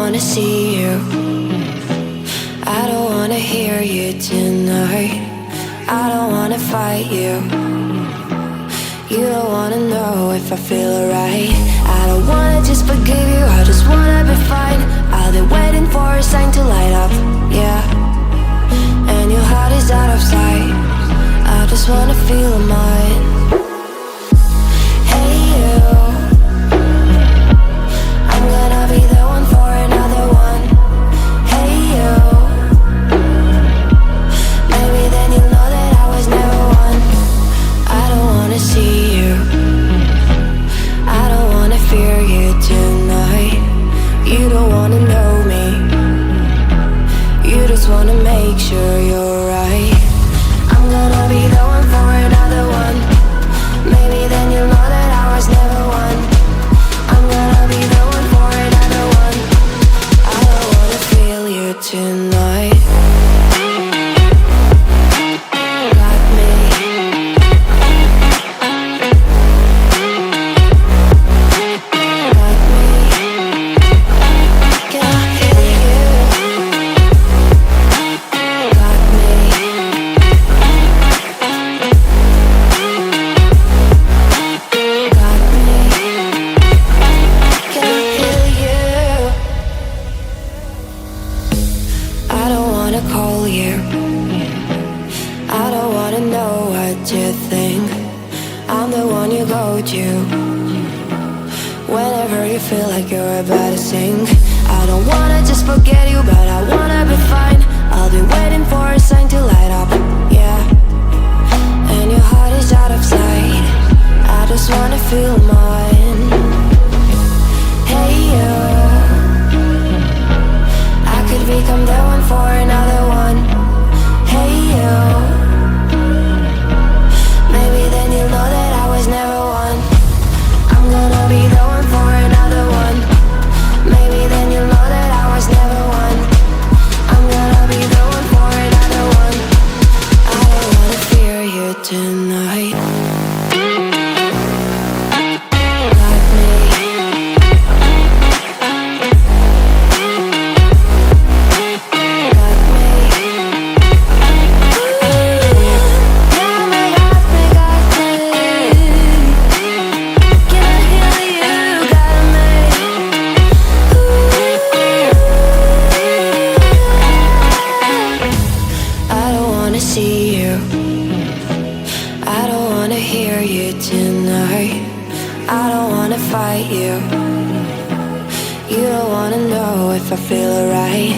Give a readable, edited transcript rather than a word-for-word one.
wanna see you. I don't wanna hear you tonight. I don't wanna fight you. You don't wanna know if I feel alright. I don't wanna just forgive you, I just wanna be fine. I'll be waiting for a sign to light up, yeah. And your heart is out of sight. I just wanna feel mine. Hey you, I'm gonna be the one for another one. Hey you, maybe then you'll know that I was never one. I don't wanna see you, I don't wanna fear you tonight. You don't wanna know me, you just wanna make sure you're right. I'm gonna be the one for another one. Maybe then you'll know that I was never one. I'm gonna be the one for another one. I don't wanna feel you tonight. Got me. Got me. Can I hear you? Got me. Got me. Can I hear you? I don't wanna call you. I don't wanna know what you think. I'm the one you go to whenever you feel like you're about to sink. I don't wanna just forget you, but I wanna be fine. I'll be waiting for a sign to light up, yeah. And your heart is out of sight. I just wanna feel mine. Hey you, I could become the one for another one. Hey you, maybe then you'll know that I was never one. I'm gonna be the one for another one. Maybe then you'll know that I was never one. I'm gonna be the one for another one. I don't wanna fear you tonight. Got me. Got me. Got me, got me, got me. Can I hear you? Got me. I don't wanna see you. I don't wanna hear you tonight. I don't wanna fight you. You don't wanna know if I feel alright.